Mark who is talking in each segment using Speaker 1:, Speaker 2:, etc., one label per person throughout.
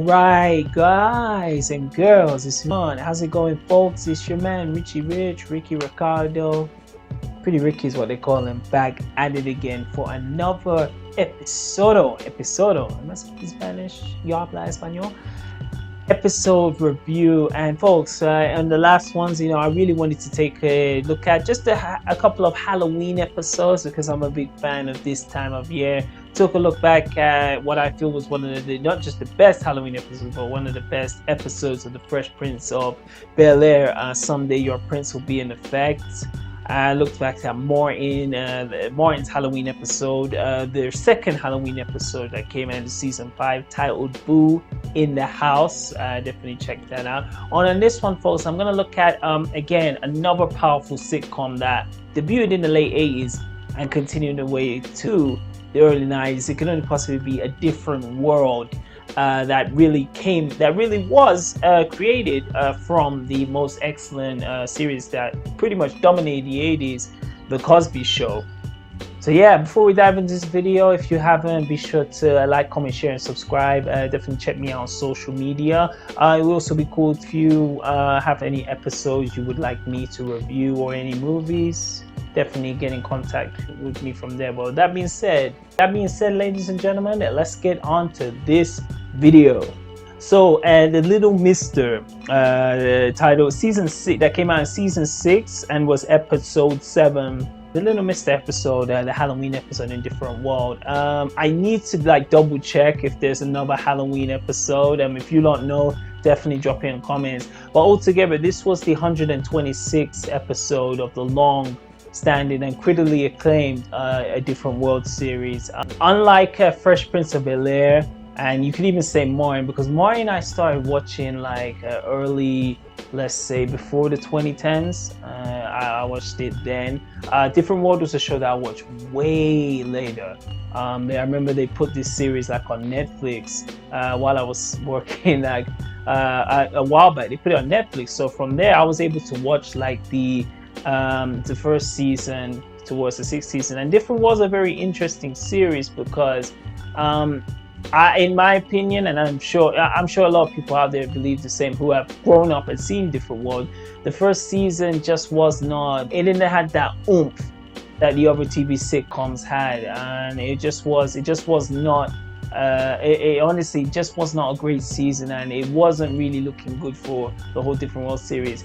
Speaker 1: right, guys and girls, it's on. How's it going, folks? It's your man Richie Rich, Ricky Ricardo. Pretty Ricky is what they call him. Back at it again for another episodo. Am I speaking Spanish? Yo habla español? Episode review. And folks, on the last ones, I really wanted to take a look at just a couple of Halloween episodes because I'm a big fan of this time of year. Took a look back at what I feel was one of the, not just the best Halloween episodes, but one of the best episodes of The Fresh Prince of Bel-Air. Someday Your Prince Will Be in Effect. I looked back at Martin's Halloween episode, their second Halloween episode that came out in season 5, titled Boo in the House. Definitely check that out. On this one, folks, I'm going to look at, again, another powerful sitcom that debuted in the late 80s and continued the way to the early 90s. It can only possibly be A Different World. That really was created from the most excellent series that pretty much dominated the 80s, The Cosby Show. So yeah, before we dive into this video, if you haven't, be sure to like, comment, share, and subscribe. Definitely check me out on social media. It will also be cool if you have any episodes you would like me to review or any movies. Definitely get in contact with me from there. But that being said, ladies and gentlemen, let's get on to this video. So The Little Mister, title season 6, that came out in season 6 and was episode 7. The Little Mister episode, the Halloween episode in Different World. I need to double check if there's another Halloween episode. If you don't know, definitely drop in comments. But altogether, this was the 126th episode of the long-standing and critically acclaimed A Different World series. Unlike Fresh Prince of Bel-Air, and you could even say Martin, because Martin I started watching early, let's say before the 2010s. I watched it then. Different World was a show that I watched way later. I remember they put this series on Netflix while I was working a while back. They put it on Netflix, so from there I was able to watch the first season towards the 6th season. And Different was a very interesting series because in my opinion, and I'm sure a lot of people out there believe the same who have grown up and seen Different World, the first season just was not, it didn't have that oomph that the other TV sitcoms had, and it honestly just was not a great season, and it wasn't really looking good for the whole Different World series.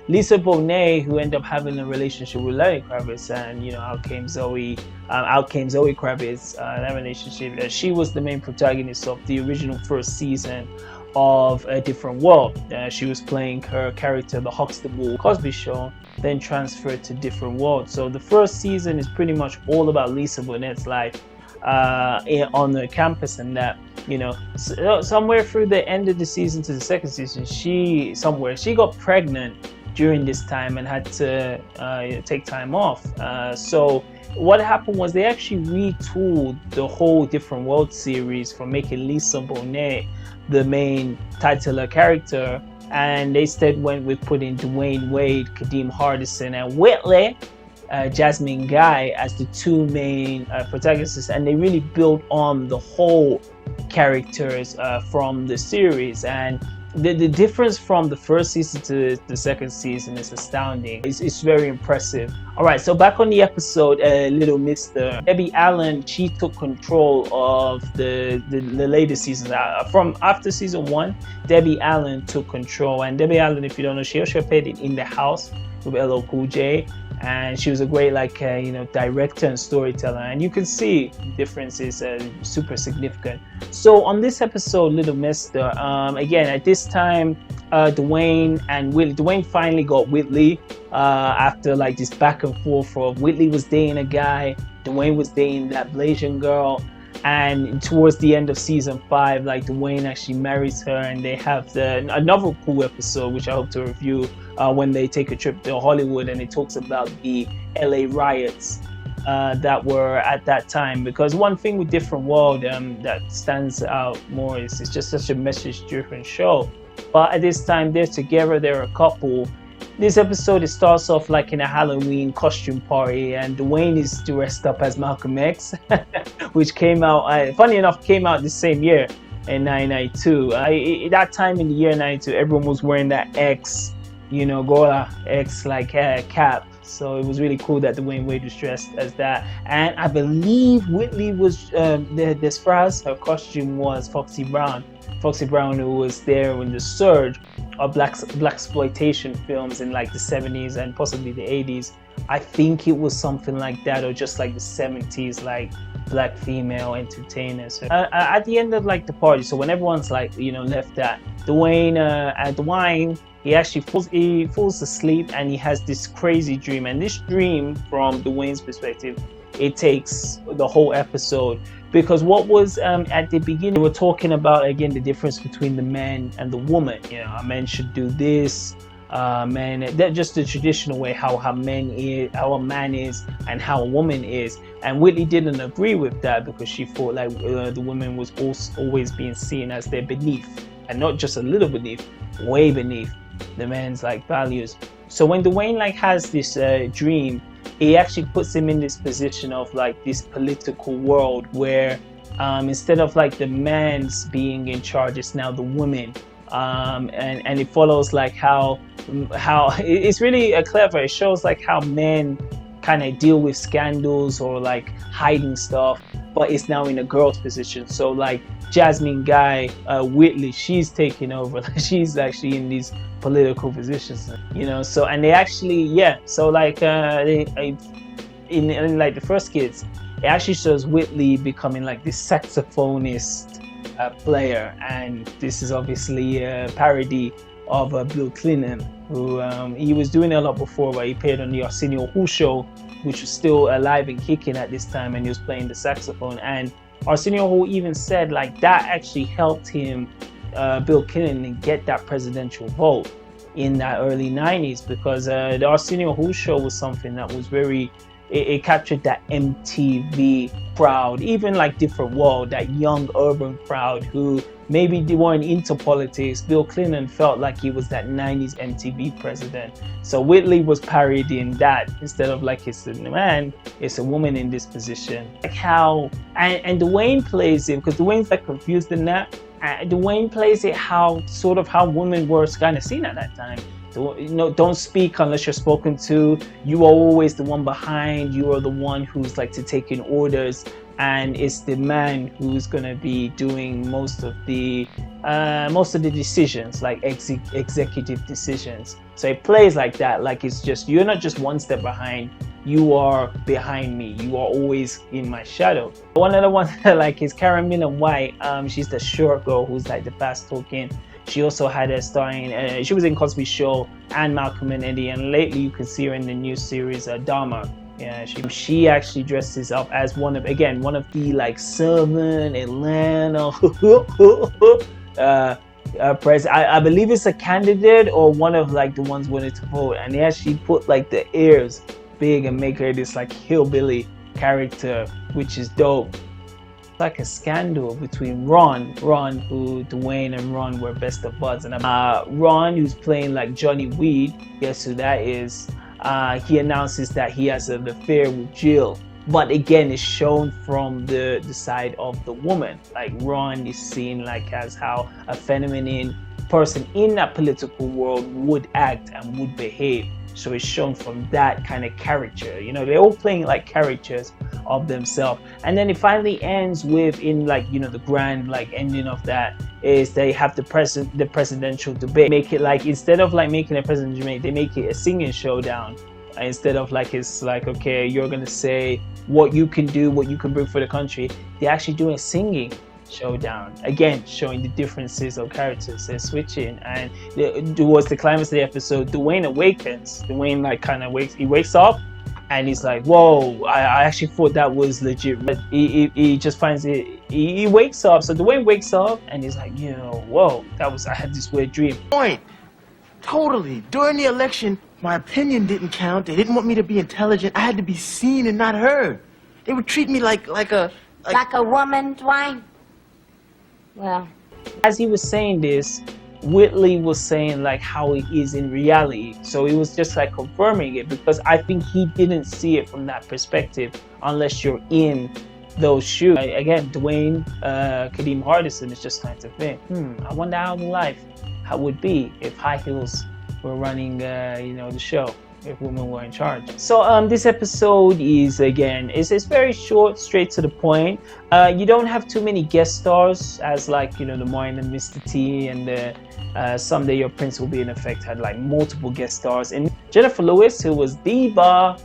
Speaker 1: Lisa Bonet, who ended up having a relationship with Lenny Kravitz, and out came Zoe Kravitz, that relationship. She was the main protagonist of the original first season of A Different World. She was playing her character, the Huxtable Cosby Show, then transferred to Different World. So the first season is pretty much all about Lisa Bonet's life on the campus, and that somewhere through the end of the season to the second season, she got pregnant during this time and had to take time off. So what happened was they actually retooled the whole Different World series for making Lisa Bonet the main titular character, and they instead went with putting Dwayne Wade, Kadeem Hardison, and Whitley Jasmine Guy as the two main protagonists, and they really built on the whole characters from the series. And the difference from the first season to the second season is astounding. It's very impressive. All right, so back on the episode, Little Mister, Debbie Allen, she took control of the later seasons. From after season 1, Debbie Allen took control. And Debbie Allen, if you don't know, she also appeared in The House with LL Cool J, and she was a great director and storyteller, and you can see the difference is super significant. So on this episode, Little Mister, again at this time, Dwayne finally got Whitley after this back and forth of Whitley was dating a guy, Dwayne was dating that Blasian girl. And towards the end of season 5, Dwayne actually marries her, and they have another cool episode which I hope to review when they take a trip to Hollywood, and it talks about the LA riots that were at that time. Because one thing with Different World that stands out more is it's just such a message-driven show. But at this time, they're together, they're a couple. This episode, it starts off in a Halloween costume party, and Dwayne is dressed up as Malcolm X, which came out, funny enough, came out the same year. in 1992. That time in the year 92, everyone was wearing that X, Gola X cap. So it was really cool that Dwayne Wade was dressed as that. And I believe Whitley was this phrase. Her costume was Foxy Brown. Foxy Brown, who was there in the surge of blaxploitation films in like the 70s and possibly the 80s. I think it was something like that, or just like the 70s, like black female entertainers. At the end of like the party, so when everyone's like left at Dwayne, he actually falls asleep, and he has this crazy dream. And this dream, from Dwayne's perspective, it takes the whole episode, because what was at the beginning, we were talking about again the difference between the man and the woman. A man should do this. Man, that's just the traditional way how a man is and how a woman is. And Whitley didn't agree with that, because she thought like the woman was always being seen as they're beneath, and not just a little beneath, way beneath the man's like values. So when Dwayne like has this dream, it actually puts him in this position of like this political world where instead of like the man's being in charge, it's now the woman. And it follows like how it's really clever. It shows like how men kind of deal with scandals or like hiding stuff, but it's now in a girl's position. So like Jasmine Guy, Whitley, she's taking over. She's actually in these political positions, so, and they actually, so like in like the first kids, it actually shows Whitley becoming like this saxophonist player, and this is obviously a parody of Bill Clinton, who he was doing a lot before, but he appeared on the Arsenio Hall show, which was still alive and kicking at this time, and he was playing the saxophone. And Arsenio Hall even said like that actually helped him, Bill Clinton, and get that presidential vote in that early 90s, because the Arsenio Hall show was something that was very, it captured that MTV crowd, even like Different World, that young urban crowd who maybe they weren't into politics. Bill Clinton felt like he was that 90s MTV president. So Whitley was parodying that. Instead of like it's a man, it's a woman in this position. Like how, and Dwayne plays it, because Dwayne's like confused in that. Dwayne plays it how women were kind of seen at that time. Don't speak unless you're spoken to. You are always the one behind. You are the one who's like to take in orders, and it's the man who's gonna be doing most of the decisions, like executive decisions. So it plays like that, like it's just, you're not just one step behind, you are behind me. You are always in my shadow. One other one like is Karen Millen White. She's the short girl who's like the fast talking. She also had a starring, she was in Cosby Show and Malcolm and Eddie, and lately you can see her in the new series Dharma. Yeah, she actually dresses up as one of the like Southern Atlanta I believe it's a candidate or one of like the ones wanted to vote, and they actually put like the ears big and make her this like hillbilly character, which is dope. Like a scandal between Ron, who Dwayne and Ron were best of buds, and Ron, who's playing like Johnny Weed, guess who that is? He announces that he has an affair with Jill, but again, it's shown from the side of the woman. Like Ron is seen like as how a feminine person in that political world would act and would behave. So it's shown from that kind of character. They're all playing like characters of themselves. And then it finally ends with, in like, the grand like ending of that is they have the presidential debate. Make it like, instead of like making a presidential debate, they make it a singing showdown. Instead of like, it's like, okay, you're gonna say what you can do, what you can bring for the country. They're actually doing a singing showdown, again showing the differences of characters. They're switching, and towards the climax of the episode, Dwayne awakens. Dwayne like kind of wakes up, and he's like, whoa, I actually thought that was legit. But he just finds it, he wakes up. So Dwayne wakes up and he's like, whoa, I had this weird dream.
Speaker 2: Point. Totally. During the election, my opinion didn't count. They didn't want me to be intelligent. I had to be seen and not heard. They would treat me like a
Speaker 3: woman, Dwayne. Well,
Speaker 1: as he was saying this, Whitley was saying like how it is in reality. So he was just like confirming it, because I think he didn't see it from that perspective unless you're in those shoes. Again, Dwayne Kadeem Hardison is just trying to think, I wonder how life would be if high heels were running, the show, if women were in charge. So this episode is, again, it's very short, straight to the point. You don't have too many guest stars, as like, the Moyne and Mr. T and the Someday Your Prince Will Be in Effect had like multiple guest stars. And Jennifer Lewis, who was Diva,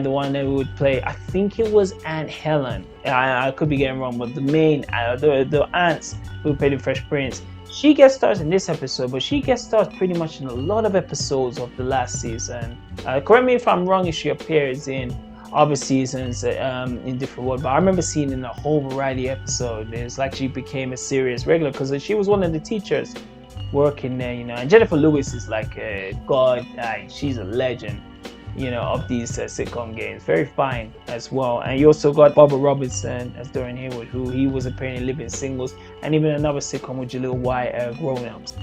Speaker 1: the one that would play, I think it was Aunt Helen. I could be getting wrong, but the main, the aunts who played the Fresh Prince, she guest stars in this episode, but she guest stars pretty much in a lot of episodes of the last season. Correct me if I'm wrong if she appears in other seasons in different world, but I remember seeing in a whole variety of episodes. It's like she became a serious regular because she was one of the teachers working there, and Jennifer Lewis is like a god. She's a legend, of these sitcom games. Very fine as well. And you also got Barbara Robertson as Dorian Haywood, who he was apparently living singles, and even another sitcom with Jaleel White, Grown Ups.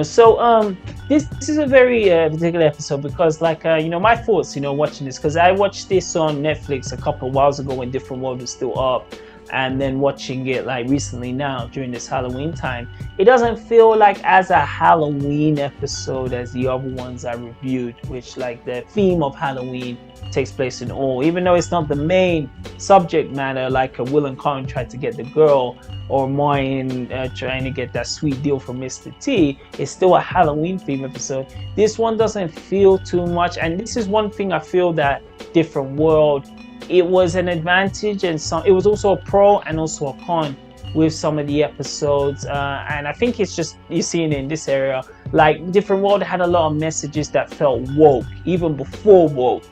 Speaker 1: So this is a very particular episode because, like, my thoughts, watching this, because I watched this on Netflix a couple of whiles ago when Different World was still up, and then watching it like recently now during this Halloween time. It doesn't feel like as a Halloween episode as the other ones I reviewed, which like the theme of Halloween takes place in all, even though it's not the main subject matter, like Will and Colin tried to get the girl, or Moyne trying to get that sweet deal from Mr. T. It's still a Halloween theme episode. This one doesn't feel too much, and this is one thing I feel that Different World, it was an advantage, and it was also a pro and also a con with some of the episodes, and I think it's just, you see it in this area, like Different World had a lot of messages that felt woke, even before woke.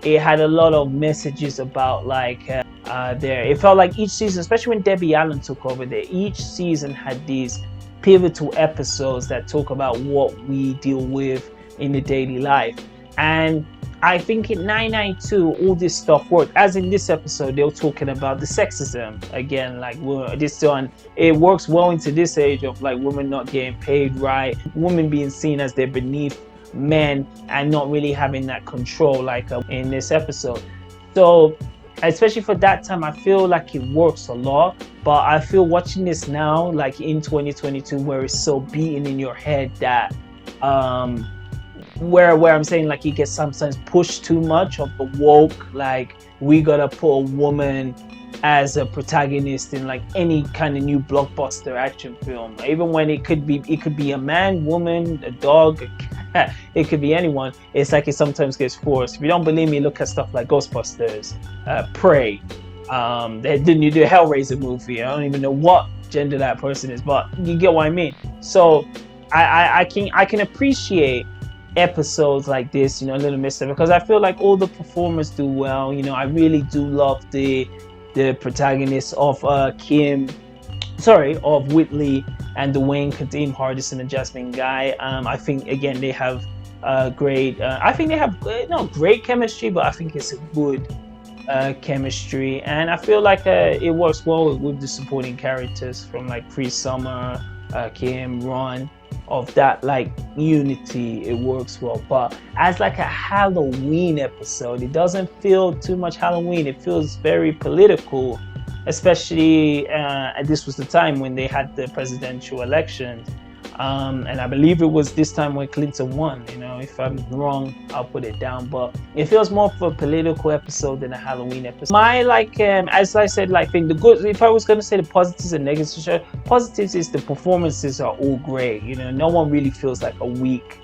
Speaker 1: It had a lot of messages about like it felt like each season, especially when Debbie Allen took over there, each season had these pivotal episodes that talk about what we deal with in the daily life. And I think in 992, all this stuff worked. As in this episode, they were talking about the sexism again. Like this one, it works well into this age of like women not getting paid right, women being seen as they're beneath men and not really having that control, like in this episode. So, especially for that time, I feel like it works a lot. But I feel watching this now, like in 2022, where it's so beaten in your head that where I'm saying like it gets sometimes pushed too much of the woke, like we gotta put a woman as a protagonist in like any kind of new blockbuster action film, even when it could be a man, woman, a dog, a cat, it could be anyone. It's like it sometimes gets forced. If you don't believe me, look at stuff like Ghostbusters, Prey, the Hellraiser movie. I don't even know what gender that person is, but you get what I mean. So I can appreciate episodes like this, Little Mister, because I feel like all the performers do well. I really do love the protagonist of of Whitley and Dwayne Kadeem Hardison and Jasmine Guy. I think again they have great great chemistry, but I think it's a good chemistry, and I feel like it works well with the supporting characters from like Cree Summer, Kim, Ron. Of that like unity, it works well. But as like a Halloween episode, it doesn't feel too much Halloween. It feels very political, especially this was the time when they had the presidential election, and I believe it was this time when Clinton won. If I'm wrong, I'll put it down, but it feels more of a political episode than a Halloween episode. My as I said, the good, if I was going to say the positives and negatives, positives is the performances are all great. No one really feels like a weak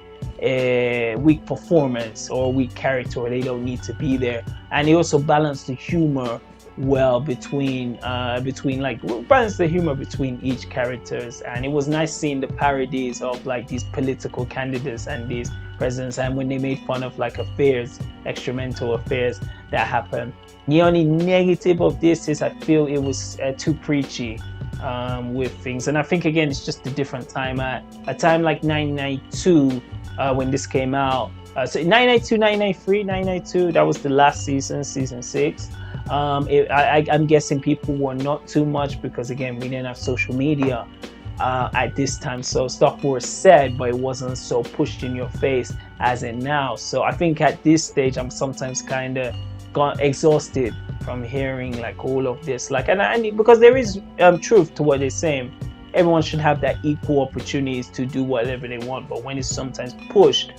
Speaker 1: performance or a weak character, or they don't need to be there. And they also balance the humor well between balance the humor between each characters. And it was nice seeing the parodies of like these political candidates and these presidents, and when they made fun of like affairs, extramental affairs that happen. The only negative of this is I feel it was too preachy with things, and I think again it's just a different time. At a time like 992 when this came out, so 992, 993, 992, that was the last season 6. I'm guessing people were not too much, because again we didn't have social media at this time, so stuff was said but it wasn't so pushed in your face as in now. So I think at this stage I'm sometimes kind of got exhausted from hearing like all of this, like, and because there is truth to what they're saying. Everyone should have that equal opportunities to do whatever they want, but when it's sometimes pushed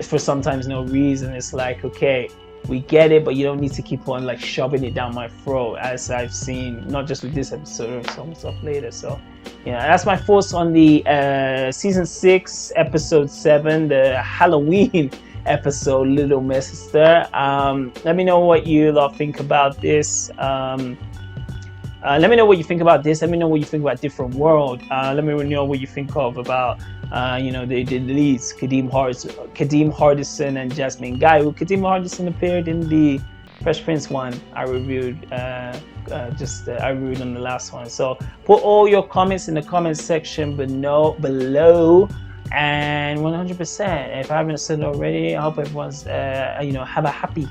Speaker 1: for sometimes no reason, it's like, okay, we get it, but you don't need to keep on like shoving it down my throat, as I've seen not just with this episode or some stuff later. So yeah, that's my thoughts on the season 6 episode 7, the Halloween episode, Little Mister. Let me know what you lot think about this. Let me know what you think about this. Let me know what you think about Different World. Let me know what you think about the leads, Kadeem Hardison and Jasmine Guy. Well, Kadeem Hardison appeared in the Fresh Prince one I reviewed. I reviewed on the last one. So put all your comments in the comment section below. And 100%, if I haven't said it already, I hope everyone's have a happy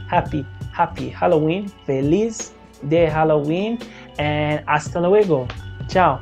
Speaker 1: Halloween. Feliz de Halloween, and hasta luego. Ciao.